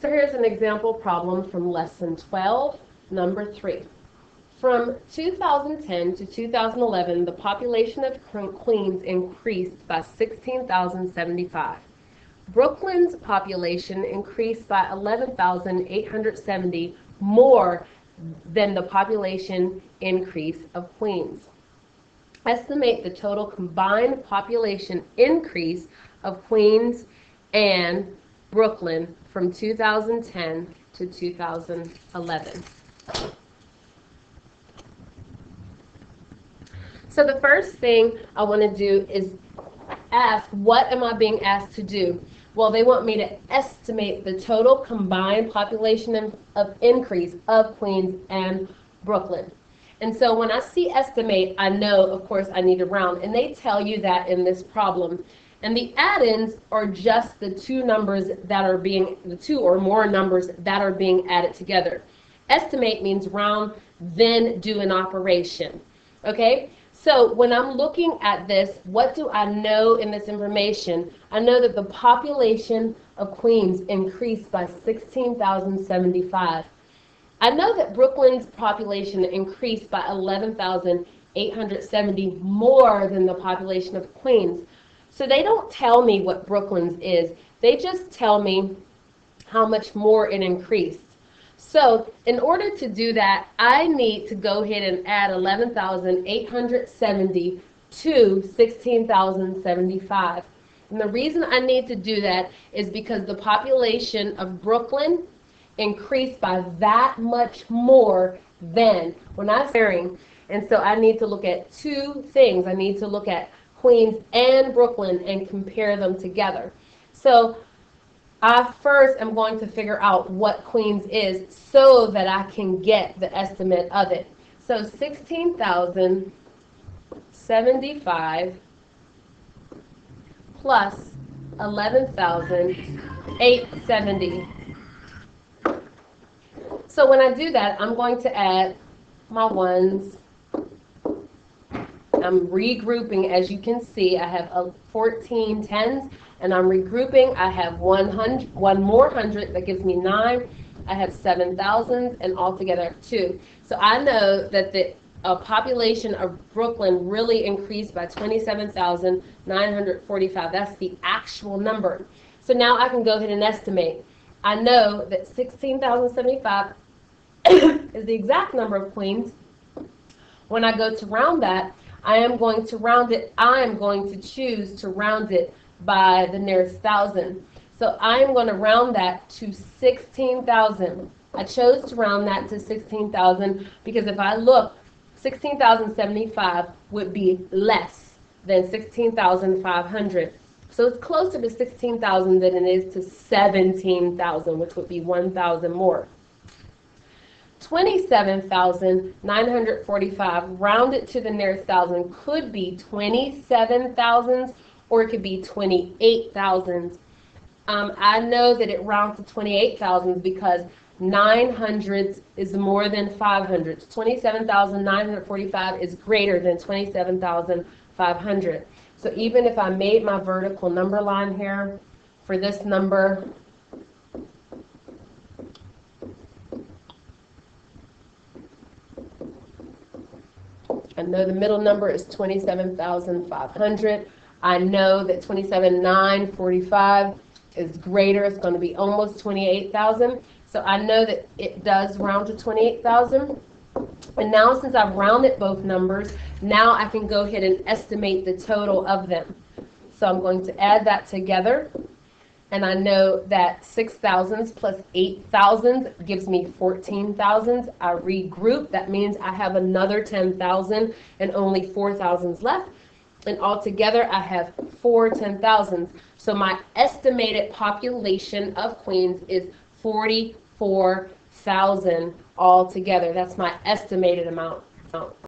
So here's an example problem from lesson 12, number 3. From 2010 to 2011, the population of Queens increased by 16,075. Brooklyn's population increased by 11,870 more than the population increase of Queens. Estimate the total combined population increase of Queens and Brooklyn from 2010 to 2011. So the first thing I want to do is ask, what am I being asked to do? Well, they want me to estimate the total combined population of increase of Queens and Brooklyn. And so when I see estimate, I know, of course, I need to round. And they tell you that in this problem. And the add-ins are just the two numbers that are being, the two or more numbers that are being added together. Estimate means round, then do an operation. Okay? So when I'm looking at this, what do I know in this information? I know that the population of Queens increased by 16,075. I know that Brooklyn's population increased by 11,870 more than the population of Queens. So they don't tell me what Brooklyn's is. They just tell me how much more it increased. So in order to do that, I need to go ahead and add 11,870 to 16,075. And the reason I need to do that is because the population of Brooklyn increased by that much more than when I'm comparing. And so I need to look at two things. I need to look at Queens and Brooklyn and compare them together. So I first am going to figure out what Queens is so that I can get the estimate of it. So 16,075 plus 11,870. So when I do that, I'm going to add my ones. I'm regrouping, as you can see. I have 14 tens, and I'm regrouping. I have one more hundred, that gives me 9. I have 7 thousands, and altogether I have 2. So I know that the population of Brooklyn really increased by 27,945. That's the actual number. So now I can go ahead and estimate. I know that 16,075 is the exact number of Queens. When I go to round that, I am going to round it. I am going to choose to round it by the nearest thousand. So I am going to round that to 16,000. I chose to round that to 16,000 because if I look, 16,075 would be less than 16,500. So it's closer to 16,000 than it is to 17,000, which would be 1,000 more. 27,945 rounded to the nearest thousand could be 27,000s or it could be 28,000s. I know that it rounds to 28,000s because 900s is more than 500s. 27,945 is greater than 27,500. So even if I made my vertical number line here for this number, I know the middle number is 27,500. I know that 27,945 is greater. It's going to be almost 28,000. So I know that it does round to 28,000. And now since I've rounded both numbers, now I can go ahead and estimate the total of them. So I'm going to add that together. And I know that 6,000s plus 8,000s gives me 14,000s. I regroup. That means I have another 10,000 and only 4,000s left. And altogether, I have 4 10,000s. So my estimated population of Queens is 44,000 altogether. That's my estimated amount.